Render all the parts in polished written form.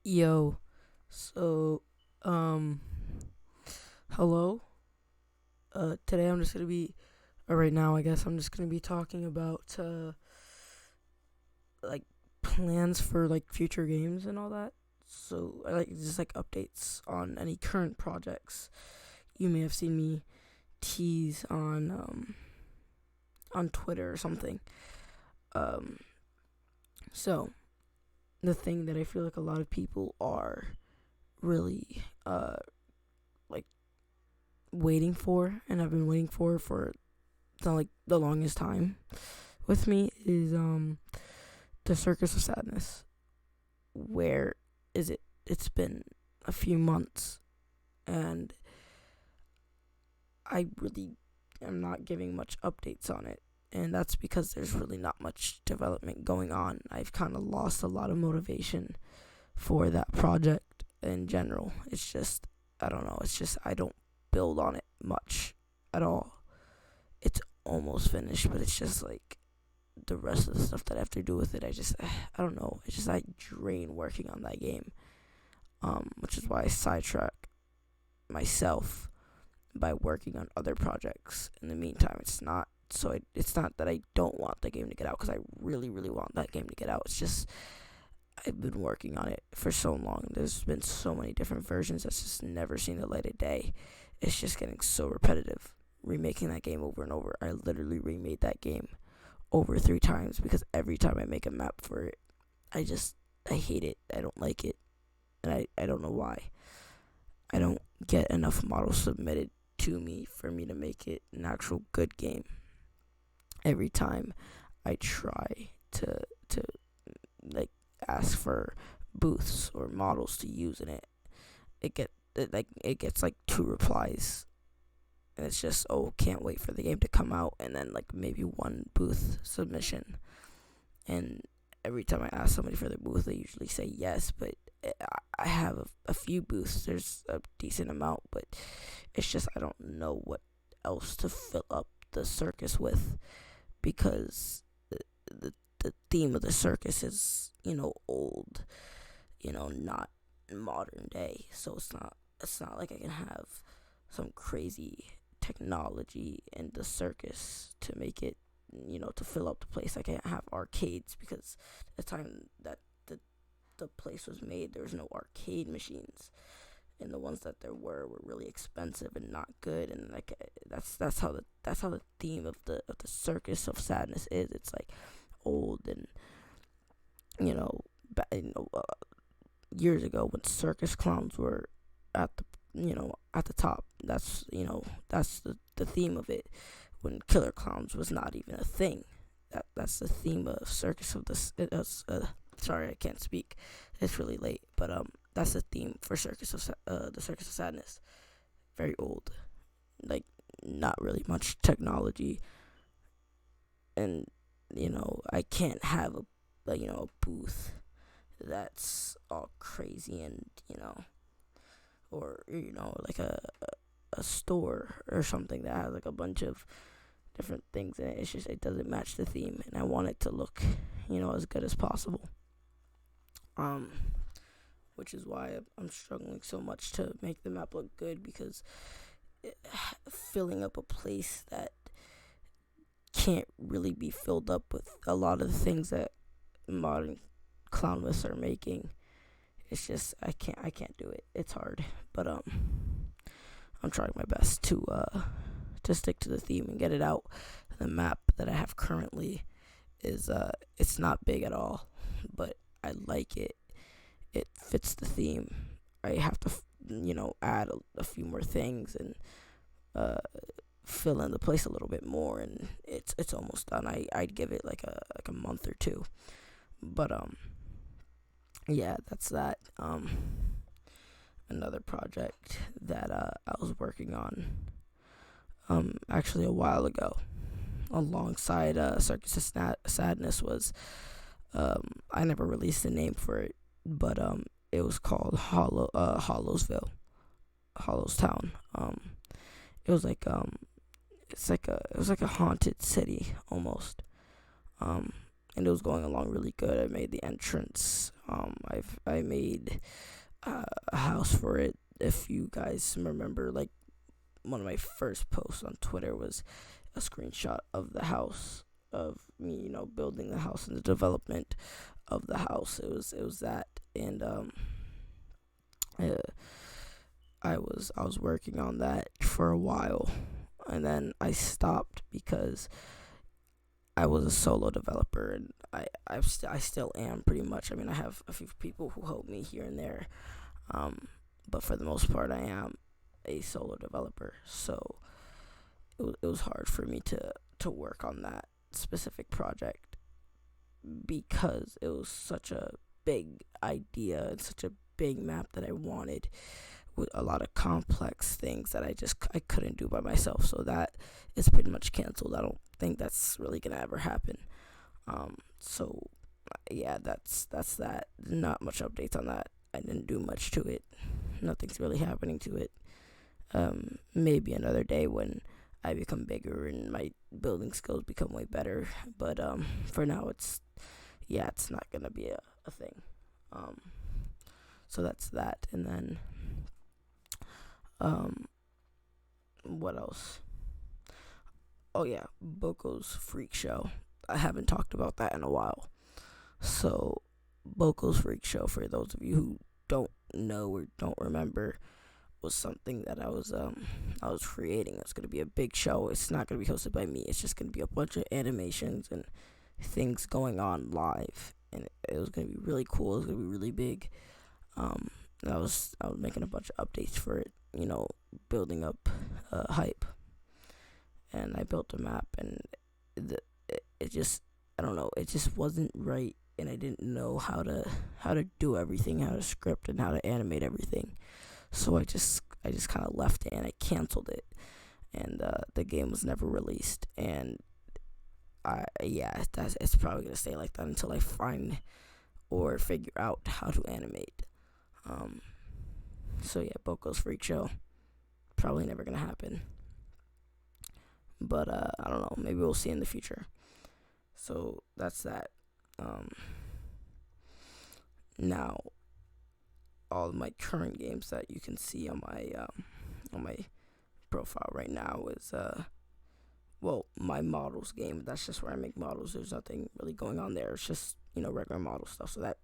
Yo, so, um, hello. Today I'm just gonna be, right now I guess I'm just gonna be talking about, like, plans for, like, future games and all that. So, I like, just, like, updates on any current projects. You may have seen me tease on Twitter or something. Um, so, the thing that I feel like a lot of people are really, like, waiting for, and I've been waiting for the longest time with me is the Circus of Sadness. Where is it? It's been a few months, and I really am not giving much updates on it. And that's because there's really not much development going on. I've kind of lost a lot of motivation for that project in general. It's just, I don't know, it's just I don't build on it much at all. It's almost finished, but it's just like the rest of the stuff that I have to do with it. I don't know. It's just I drain working on that game, which is why I sidetrack myself by working on other projects. In the meantime, it's not that I don't want the game to get out because I really really want that game to get out. It's just I've been working on it for so long. There's been so many different versions that's just never seen the light of day. It's just getting so repetitive. Remaking that game over and over. I literally remade that game over 3 times because every time I make a map for it, I hate it. I don't like it, and I don't know why. I don't get enough models submitted to me for me to make it an actual good game. Every time I try to like ask for booths or models to use in it, it gets like 2 replies, and it's just, oh, can't wait for the game to come out, and then like maybe one booth submission. And every time I ask somebody for their booth, they usually say yes, but I have a few booths. There's a decent amount, but it's just I don't know what else to fill up the circus with, because the theme of the circus is, old, not modern day. So it's not like I can have some crazy technology in the circus to make it, to fill up the place. I can't have arcades because the time that the place was made, there was no arcade machines, and the ones that there were really expensive and not good. And like that's how the theme of the Circus of Sadness is. It's like old, and you know, years ago when circus clowns were at the at the top. That's the theme of it. When killer clowns was not even a thing. That's the theme of Circus of this. Sorry, I can't speak. It's really late, but that's the theme for the Circus of Sadness. Very old, like not really much technology, and I can't have a booth that's all crazy, and or like a store or something that has like a bunch of different things in it. It's just it doesn't match the theme, and I want it to look as good as possible. Um, which is why I'm struggling so much to make the map look good, because it, filling up a place that can't really be filled up with a lot of the things that modern clown myths are making. It's just I can't do it. It's hard, but I'm trying my best to stick to the theme and get it out. The map that I have currently is it's not big at all, but I like it. It fits the theme. I have to add a few more things, and uh fill in the place a little bit more, and it's almost done. I'd give it like a month or two, but yeah, that's that. Another project that I was working on actually a while ago alongside Circus of Sadness was, I never released a name for it, but it was called Hollowsville, Hollowstown. It was like it was like a haunted city almost. Um, and it was going along really good. I made the entrance. I made a house for it. If you guys remember, like, one of my first posts on Twitter was a screenshot of the house, of me, building the house and the development of the house. It was that, and uh, I was working on that for a while, and then I stopped because I was a solo developer, and I still am pretty much. I mean, I have a few people who help me here and there, but for the most part, I am a solo developer. So it was hard for me to work on that specific project because it was such a big idea and such a big map that I wanted, with a lot of complex things that I couldn't do by myself. So that is pretty much canceled. I don't think that's really gonna ever happen. So yeah, that's that. Not much updates on that. I didn't do much to it. Nothing's really happening to it. Maybe another day when I become bigger and my building skills become way better. But for now, it's not gonna be a thing. So that's that, and then what else? Oh yeah, Boco's Freak Show. I haven't talked about that in a while. So Boco's Freak Show, for those of you who don't know or don't remember, was something that I was creating. It's gonna be a big show. It's not gonna be hosted by me. It's just gonna be a bunch of animations and things going on live, and it was gonna be really cool. It was gonna be really big. I was making a bunch of updates for it, building up hype, and I built a map, and it just, I don't know, it just wasn't right, and I didn't know how to do everything, how to script and how to animate everything. So I just kind of left it, and I canceled it, and the game was never released. And it's probably gonna stay like that until I find or figure out how to animate. So yeah, Boco's Freak Show, probably never gonna happen. But I don't know, maybe we'll see in the future. So that's that. Now, all of my current games that you can see on my profile right now is my models game. That's just where I make models. There's nothing really going on there. It's just regular model stuff. So that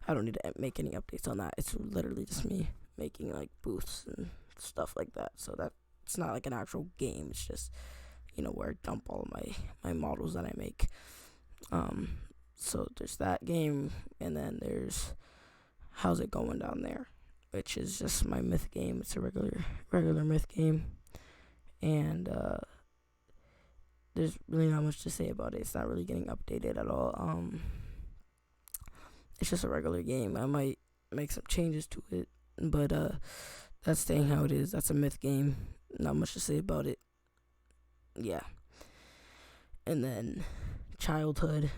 I don't need to make any updates on that. It's literally just me making like booths and stuff like that. So that it's not like an actual game. It's just where I dump all of my models that I make. So there's that game, and then there's How's It Going Down There, which is just my myth game. It's a regular myth game, and there's really not much to say about it. It's not really getting updated at all. It's just a regular game. I might make some changes to it, but that's staying how it is. That's a myth game. Not much to say about it. Yeah. And then childhood,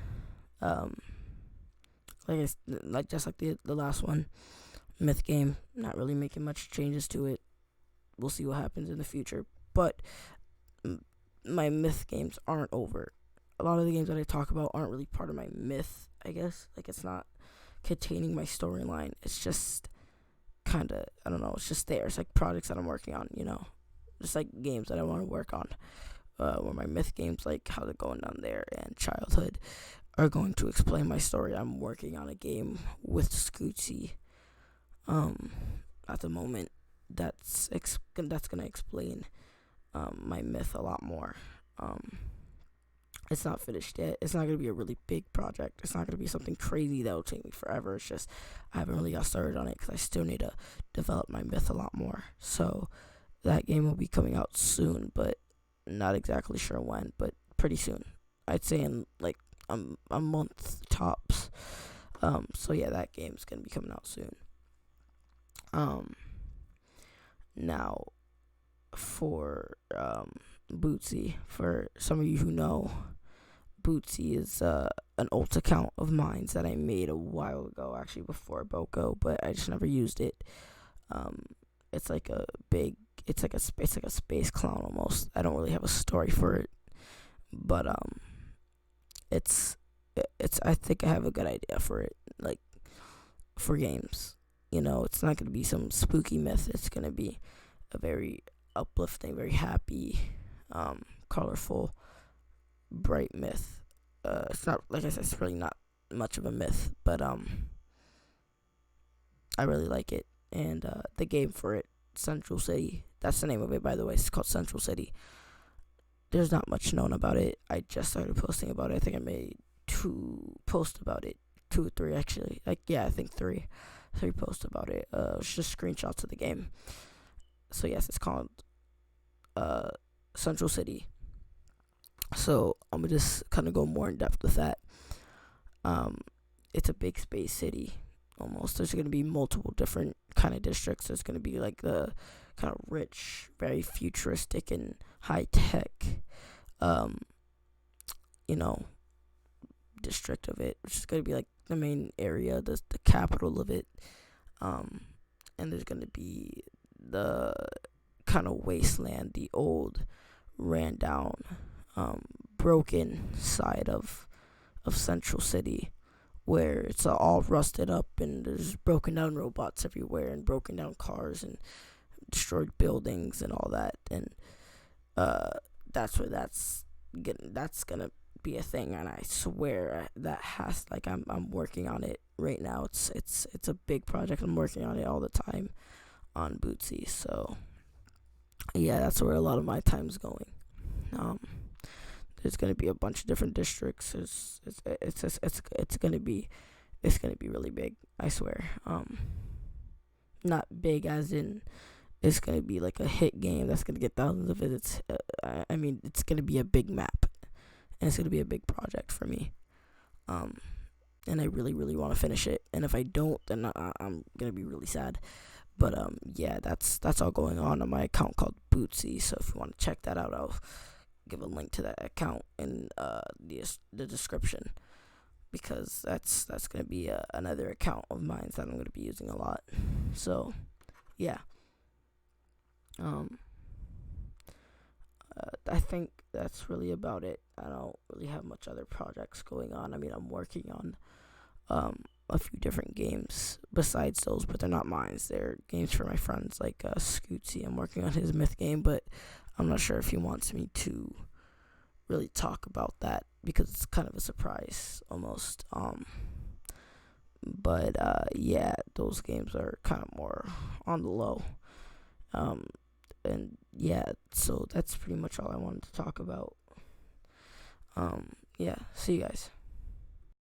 just like the last one, myth game. Not really making much changes to it. We'll see what happens in the future. But my myth games aren't over. A lot of the games that I talk about aren't really part of my myth, I guess. Like, it's not containing my storyline. It's just kind of, I don't know, it's just there. It's like projects that I'm working on, just like games that I want to work on. Where my myth games, like How's It Going Down There and childhood, are going to explain my story. I'm working on a game with Scootsy at the moment that's gonna explain my myth a lot more. It's not finished yet. It's not going to be a really big project. It's not going to be something crazy that will take me forever. It's just I haven't really got started on it because I still need to develop my myth a lot more. So that game will be coming out soon, but not exactly sure when, but pretty soon. I'd say in like a month tops. So yeah, that game's going to be coming out soon. Now for Bootsy, for some of you who know, Bootsy is an alt account of mine that I made a while ago, actually before Boco, but I just never used it. It's like a space clown almost. I don't really have a story for it, but it it's I think I have a good idea for it, like for games. It's not gonna be some spooky myth. It's gonna be a very uplifting, very happy, colorful, bright myth. It's not, like I said, it's really not much of a myth, but I really like it. And the game for it, Central City. That's the name of it, by the way. It's called Central City. There's not much known about it. I just started posting about it. I think I made 2 posts about it, 2 or 3 actually. Like, yeah, I think 3 posts about it. It's just screenshots of the game. So yes, it's called Central City. So I'm gonna just kind of go more in depth with that. It's a big space city. Almost. There's gonna be multiple different kind of districts. There's gonna be like the kind of rich, very futuristic and high tech, um, you know, district of it, which is gonna be like the main area, the capital of it. And there's gonna be the kind of wasteland, the old, ran down, broken side of Central City, where it's all rusted up and there's broken down robots everywhere and broken down cars and destroyed buildings and all that. And that's where that's gonna be a thing. And I swear that has, like, I'm working on it right now. It's a big project. I'm working on it all the time on Bootsy. So yeah, that's where a lot of my time's going. There's gonna be a bunch of different districts. It's gonna be really big. I swear. Not big as in it's gonna be like a hit game that's gonna get thousands of visits. I mean, it's gonna be a big map, and it's gonna be a big project for me. And I really, really want to finish it. And if I don't, then I'm gonna be really sad. But yeah, that's all going on my account called Bootsy. So if you want to check that out, I'll give a link to that account in the description, because that's gonna be another account of mine that I'm gonna be using a lot. So yeah, I think that's really about it. I don't really have much other projects going on. I mean, I'm working on a few different games besides those, but they're not mine. They're games for my friends, like Scootsy. I'm working on his myth game, but I'm not sure if he wants me to really talk about that because it's kind of a surprise almost. But yeah, those games are kind of more on the low. And yeah, so that's pretty much all I wanted to talk about. Yeah, see you guys.